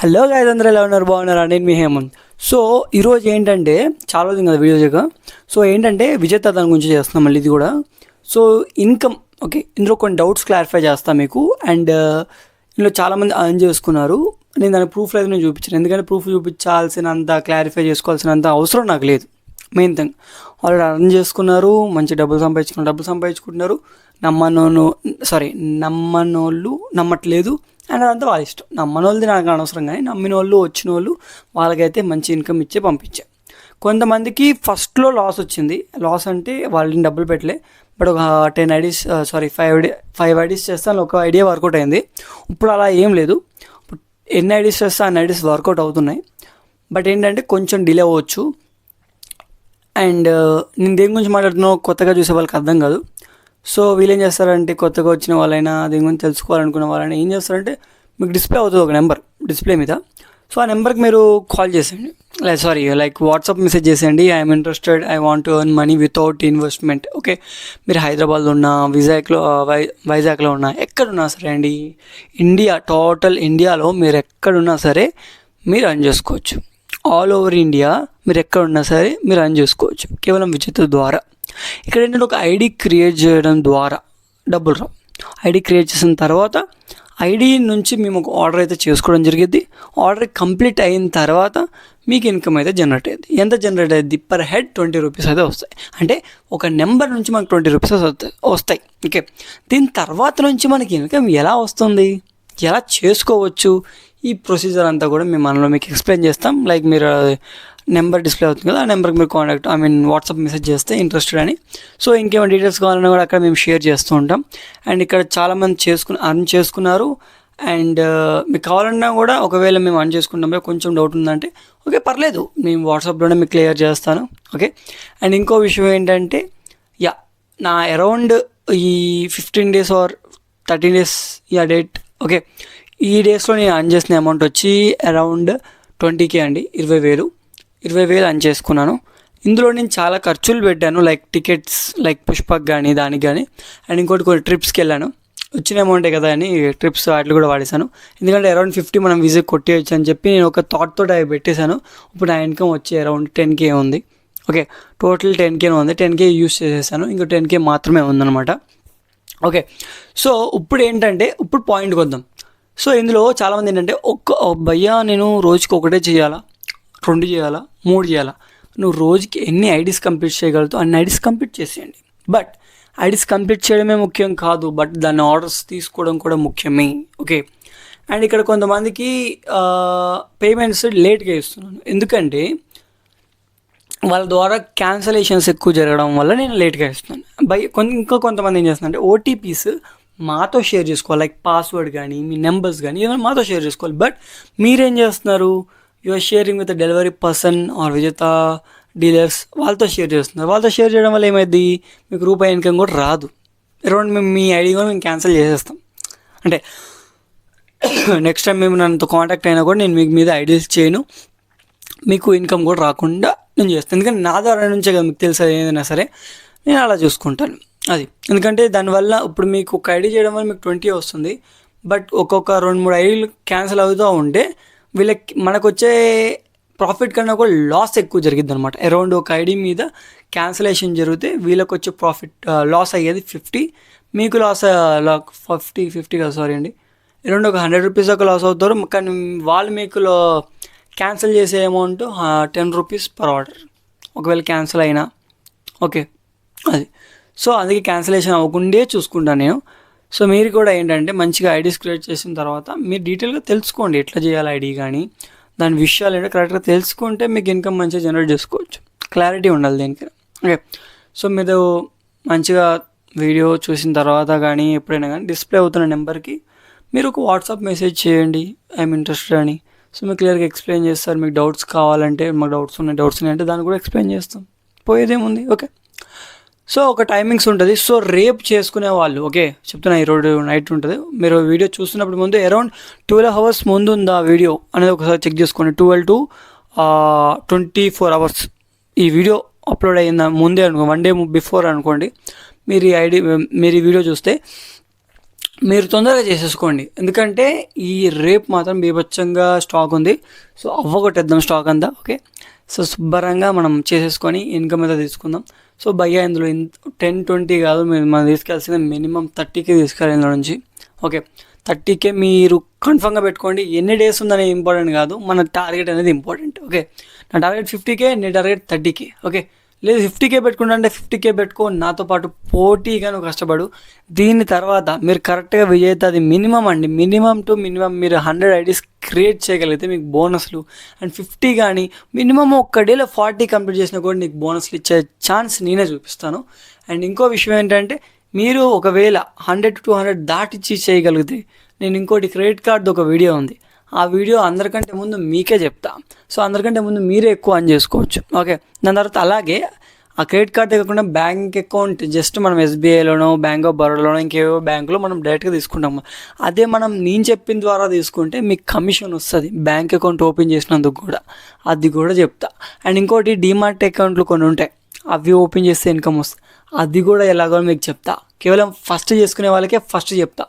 Hello guys, అందరూ ఎలా ఉన్నారు? బాగున్నారా? నేను మీ హేమంత్. సో ఈరోజు ఏంటంటే చాలా రోజులు కదా వీడియో చేయక. సో ఏంటంటే విజేత దాని గురించి చేస్తున్నాం మళ్ళీ ఇది కూడా. సో ఇన్కమ్ ఓకే, ఇందులో కొన్ని డౌట్స్ క్లారిఫై చేస్తాను మీకు. అండ్ ఇందులో చాలామంది అర్న్ చేసుకున్నారు. నేను దాని ప్రూఫ్ లేదు, నేను చూపించాను. ఎందుకంటే ప్రూఫ్ చూపించాల్సినంత క్లారిఫై చేసుకోవాల్సినంత అవసరం నాకు లేదు. మెయిన్ థింగ్, ఆల్రెడీ అర్న్ చేసుకున్నారు, మంచి డబ్బులు సంపాదించుకుంటున్నారు. నమ్మనోళ్ళు నమ్మట్లేదు అండ్ అదంతా వాళ్ళ ఇష్టం. నమ్మనోళ్ళది నాకు అనవసరం, కానీ నమ్మిన వాళ్ళు వచ్చిన వాళ్ళు వాళ్ళకైతే మంచి ఇన్కమ్ ఇచ్చే పంపించా. కొంతమందికి ఫస్ట్లో లాస్ వచ్చింది. లాస్ అంటే వాళ్ళని డబ్బులు పెట్టలే, బట్ ఒక 10 ఐడీస్ 5 ఐడీస్ చేస్తాను, ఒక ఐడియా వర్కౌట్ అయింది. ఇప్పుడు అలా ఏం లేదు, ఎన్ని ఐడీస్ చేస్తే అన్ని ఐడీస్ వర్కౌట్ అవుతున్నాయి. బట్ ఏంటంటే కొంచెం డిలే అవ్వచ్చు. అండ్ నేను దేని గురించి మాట్లాడుతున్నా కొత్తగా చూసే వాళ్ళకి అర్థం కాదు. సో వీళ్ళు ఏం చేస్తారంటే, కొత్తగా వచ్చిన వాళ్ళైనా దీని గురించి తెలుసుకోవాలనుకున్న వాళ్ళైనా ఏం చేస్తారంటే, మీకు డిస్ప్లే అవుతుంది ఒక నెంబర్ డిస్ప్లే మీద. సో ఆ నెంబర్కి మీరు కాల్ చేసేయండి, లైక్ వాట్సాప్ మెసేజ్ చేసేయండి. I'm interested, I want to earn money without investment. Okay, మీరు హైదరాబాద్లో ఉన్నా, వైజాగ్లో ఉన్నా, ఎక్కడున్నా సరే అండి, టోటల్ ఇండియాలో మీరు ఎక్కడున్నా సరే మీరు అర్న్ చేసుకోవచ్చు. ఆల్ ఓవర్ ఇండియా మీరు ఎక్కడున్నా సరే మీరు అర్న్ చేసుకోవచ్చు కేవలం విజేత ద్వారా. ఇక్కడ ఏంటంటే ఒక ఐడి క్రియేట్ చేయడం ద్వారా డబ్బులు రావు. ఐడి క్రియేట్ చేసిన తర్వాత ఐడి నుంచి మేము ఒక ఆర్డర్ అయితే చేసుకోవడం జరిగింది. ఆర్డర్ కంప్లీట్ అయిన తర్వాత మీకు ఇన్కమ్ అయితే జనరేట్ అయ్యింది. ఎంత జనరేట్ అయ్యింది? పర్ హెడ్ 20 రూపీస్ అయితే వస్తాయి. అంటే ఒక నెంబర్ నుంచి మనకు 20 రూపీస్ వస్తాయి. ఓకే, దీని తర్వాత నుంచి మనకి ఇన్కమ్ ఎలా వస్తుంది, ఎలా చేసుకోవచ్చు, ఈ ప్రొసీజర్ అంతా కూడా మనలో మీకు ఎక్స్ప్లెయిన్ చేస్తాం. లైక్ మీరు నెంబర్ డిస్ప్లే అవుతుంది కదా, ఆ నెంబర్కి మీరు వాట్సాప్ మెసేజ్ చేస్తే ఇంట్రెస్టెడ్ అని. సో ఇంకేమైనా డీటెయిల్స్ కావాలన్నా కూడా అక్కడ మేము షేర్ చేస్తూ ఉంటాం. అండ్ ఇక్కడ చాలామంది అర్న్ చేసుకున్నారు. అండ్ మీకు కావాలన్నా కూడా, ఒకవేళ మేము అర్న్ చేసుకుంటాం కొంచెం డౌట్ ఉందంటే ఓకే పర్లేదు, మేము వాట్సాప్లోనే మీకు క్లియర్ చేస్తాను. ఓకే, అండ్ ఇంకో విషయం ఏంటంటే, నా అరౌండ్ ఈ 15 days or 13 days date. Okay, ఈ డేస్లో నేను అర్న్ చేసిన అమౌంట్ వచ్చి అరౌండ్ 20K అండి. 20,000 అర్న్ చేసుకున్నాను. ఇందులో నేను చాలా ఖర్చులు పెట్టాను, లైక్ టికెట్స్, లైక్ పుష్పక్ కానీ దానికి కానీ. అండ్ ఇంకోటి కొన్ని ట్రిప్స్కి వెళ్ళాను. వచ్చిన అమౌంటే కదా అని ట్రిప్స్ వాటిలో కూడా వాడేశాను. ఎందుకంటే అరౌండ్ 50 మనం విజిట్ కొట్టేయచ్చు అని చెప్పి నేను ఒక థాట్తో అవి పెట్టేశాను. ఇప్పుడు నా ఇన్కమ్ వచ్చి అరౌండ్ 10K ఉంది. ఓకే, టోటల్ 10K ఉంది. 10K యూస్ చేసేసాను, ఇంకో 10K మాత్రమే ఉందన్నమాట. ఓకే, సో ఇప్పుడు ఏంటంటే, ఇప్పుడు పాయింట్కి వద్దాం. సో ఇందులో చాలామంది ఏంటంటే, భయ్యా నేను రోజుకి ఒకటే చేయాలా, 2 చేయాలా, 3 చేయాలా? నువ్వు రోజుకి ఎన్ని ఐడీస్ కంప్లీట్ చేయగలుగుతావు అన్ని ఐడీస్ కంప్లీట్ చేసేయండి. బట్ ఐడీస్ కంప్లీట్ చేయడమే ముఖ్యం కాదు, బట్ దాన్ని ఆర్డర్స్ తీసుకోవడం కూడా ముఖ్యమే. ఓకే, అండ్ ఇక్కడ కొంతమందికి పేమెంట్స్ లేట్గా ఇస్తున్నాను, ఎందుకంటే వాళ్ళ ద్వారా క్యాన్సలేషన్స్ ఎక్కువ జరగడం వల్ల నేను లేట్గా ఇస్తున్నాను. ఇంకా కొంతమంది ఏం చేస్తున్నారంటే, ఓటీపీస్ మాతో షేర్ చేసుకోవాలి, లైక్ పాస్వర్డ్ కానీ మీ నెంబర్స్ కానీ ఏమైనా మాతో షేర్ చేసుకోవాలి. బట్ మీరేం చేస్తున్నారు, you're sharing with delivery person or Vijetha dealers, వాళ్ళతో షేర్ చేస్తున్నారు. వాళ్ళతో షేర్ చేయడం వల్ల ఏమైంది, మీకు రూపాయి ఇన్కమ్ కూడా రాదు. అరౌండ్ మేము మీ ఐడి కూడా మేము క్యాన్సిల్ చేసేస్తాం. అంటే నెక్స్ట్ టైం మేము నన్ను కాంటాక్ట్ అయినా కూడా నేను మీకు మీద ఐడీస్ చేయను, మీకు ఇన్కమ్ కూడా రాకుండా నేను చేస్తాను. ఎందుకంటే నా ద్వారా నుంచే కదా మీకు తెలుసు, ఏదైనా సరే నేను అలా చూసుకుంటాను. అది ఎందుకంటే దానివల్ల ఇప్పుడు మీకు ఒక ఐడి చేయడం వల్ల మీకు 20 వస్తుంది. బట్ ఒక్కొక్క 2-3 ఐడీలు క్యాన్సిల్ అవుతూ ఉంటే మనకు వచ్చే ప్రాఫిట్ కన్నా కూడా లాస్ ఎక్కువ జరిగిద్ది అనమాట. అరౌండ్ ఒక ఐడి మీద క్యాన్సిలేషన్ జరిగితే వీళ్ళకి వచ్చే లాస్ అయ్యేది 50, మీకు లాస్ 50 కాదు సారీ అండి, అరౌండ్ ఒక 100 రూపీస్ దాకా లాస్ అవుతారు. కానీ వాళ్ళు మీకు క్యాన్సిల్ చేసే అమౌంట్ 10 రూపీస్ పర్ ఆర్డర్ ఒకవేళ క్యాన్సిల్ అయినా. ఓకే, అది సో అందుకే క్యాన్సిలేషన్ అవ్వకుండా చూసుకుంటాను నేను. సో మీరు కూడా ఏంటంటే మంచిగా ఐడీస్ క్రియేట్ చేసిన తర్వాత మీరు డీటెయిల్గా తెలుసుకోండి, ఎట్లా చేయాలి ఐడి కానీ దాని విషయాలు ఏంటో కరెక్ట్గా తెలుసుకుంటే మీకు ఇన్కమ్ మంచిగా జనరేట్ చేసుకోవచ్చు. క్లారిటీ ఉండాలి దీనికి. ఓకే, సో మీరు మంచిగా వీడియో చూసిన తర్వాత కానీ ఎప్పుడైనా కానీ డిస్ప్లే అవుతున్న నెంబర్కి మీరు ఒక వాట్సాప్ మెసేజ్ చేయండి, ఐఎమ్ ఇంట్రెస్టెడ్ అని. సో మీకు క్లియర్గా ఎక్స్ప్లెయిన్ చేస్తారు. మీకు డౌట్స్ కావాలంటే, మాకు డౌట్స్ ఉన్నాయి అంటే దాన్ని కూడా ఎక్స్ప్లెయిన్ చేస్తాం, పోయేదేముంది. ఓకే, సో ఒక టైమింగ్స్ ఉంటుంది. సో రేపు చేసుకునే వాళ్ళు, ఓకే చెప్తున్నా, ఈరోజు నైట్ ఉంటుంది. మీరు వీడియో చూస్తున్నప్పుడు ముందు అరౌండ్ 12 hours ముందు ఉందా వీడియో అనేది ఒకసారి చెక్ చేసుకోండి. 12 to 24 hours ఈ వీడియో అప్లోడ్ అయ్యిందా ముందే అనుకో, 1 day బిఫోర్ అనుకోండి. మీరు ఈ వీడియో చూస్తే మీరు తొందరగా చేసేసుకోండి, ఎందుకంటే ఈ రేపు మాత్రం బీభత్సంగా స్టాక్ ఉంది. సో అవ్వగొట్టేద్దాం స్టాక్ అంతా. ఓకే, సో శుభ్రంగా మనం చేసేసుకొని ఇన్కమ్ అయితే తీసుకుందాం. సో భయ్యా ఇందులో 10-20 కాదు, మనం తీసుకెళ్ళాల్సింది మినిమం 30K తీసుకెళ్ళాలి ఇందులో నుంచి. ఓకే, 30K మీరు కన్ఫర్మ్గా పెట్టుకోండి. ఎన్ని డేస్ ఉందనేది ఇంపార్టెంట్ కాదు, మన టార్గెట్ అనేది ఇంపార్టెంట్. ఓకే, నా టార్గెట్ 50K, నీ టార్గెట్ 30K. ఓకే, లేదు 50K పెట్టుకుంటే 50K పెట్టుకో, నాతో పాటు పోటీగా నువ్వు కష్టపడు. దీని తర్వాత మీరు కరెక్ట్గా విజేత, అది మినిమం అండి, మినిమం టు మినిమం మీరు 100 ఐడీస్ క్రియేట్ చేయగలిగితే మీకు బోనస్లు అండ్ 50 కానీ మినిమం ఒక్క డేలో 40 కంప్లీట్ చేసినా కూడా నీకు బోనస్లు ఇచ్చే ఛాన్స్ నేనే చూపిస్తాను. అండ్ ఇంకో విషయం ఏంటంటే మీరు ఒకవేళ 100-200 దాటిచ్చి చేయగలిగితే, నేను ఇంకోటి క్రెడిట్ కార్డు ఒక వీడియో ఉంది, ఆ వీడియో అందరికంటే ముందు మీకే చెప్తా. సో అందరికంటే ముందు మీరే ఎక్కువ ఆన్ చేసుకోవచ్చు. ఓకే, దాని తర్వాత అలాగే ఆ క్రెడిట్ కార్డ్ కాకుండా బ్యాంక్ అకౌంట్ జస్ట్ మనం SBIలోనో, బ్యాంక్ ఆఫ్ బరోడాలోనో, ఇంకేవో బ్యాంకులో మనం డైరెక్ట్గా తీసుకుంటాము. అదే మనం నేను చెప్పిన ద్వారా తీసుకుంటే మీకు కమిషన్ వస్తుంది బ్యాంక్ అకౌంట్ ఓపెన్ చేసినందుకు కూడా, అది కూడా చెప్తా. అండ్ ఇంకోటి డీమార్ట్ అకౌంట్లు కొన్ని ఉంటాయి, అవి ఓపెన్ చేస్తే ఇన్కమ్ వస్తుంది, అది కూడా ఎలాగో మీకు చెప్తా. కేవలం ఫస్ట్ చేసుకునే వాళ్ళకే ఫస్ట్ చెప్తా.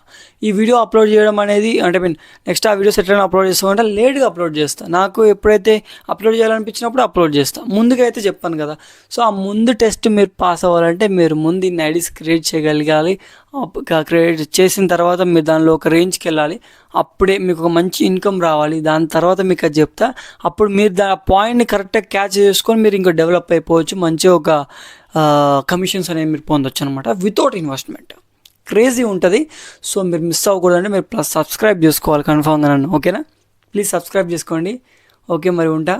ఈ వీడియో అప్లోడ్ చేయడం అనేది అంటే నెక్స్ట్ ఆ వీడియోస్ ఎట్లైనా అప్లోడ్ చేస్తామంటే లేట్గా అప్లోడ్ చేస్తాను. నాకు ఎప్పుడైతే అప్లోడ్ చేయాలనిపించినప్పుడు అప్లోడ్ చేస్తాను, ముందుగా అయితే చెప్పాను కదా. సో ఆ ముందు టెస్ట్ మీరు పాస్ అవ్వాలంటే మీరు ముందు ఇన్ని ఐడీస్ క్రియేట్ చేయగలగాలి. క్రియేట్ చేసిన తర్వాత మీరు దానిలో ఒక రేంజ్కి వెళ్ళాలి, అప్పుడే మీకు ఒక మంచి ఇన్కమ్ రావాలి. దాని తర్వాత మీకు అది చెప్తా, అప్పుడు మీరు పాయింట్ని కరెక్ట్గా క్యాచ్ చేసుకొని మీరు ఇంకా డెవలప్ అయిపోవచ్చు, మంచిగా ఒక కమిషన్స్ అనేవి మీరు పొందొచ్చు అనమాట, వితౌట్ ఇన్వెస్ట్మెంట్. క్రేజీ ఉంటుంది. సో మీరు మిస్ అవ్వకూడదంటే మీరు ప్లస్ సబ్స్క్రైబ్ చేసుకోవాలి కన్ఫామ్గా నన్ను. ఓకేనా, ప్లీజ్ సబ్స్క్రైబ్ చేసుకోండి. ఓకే, మరి ఉంటా.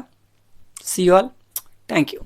See you all, thank you.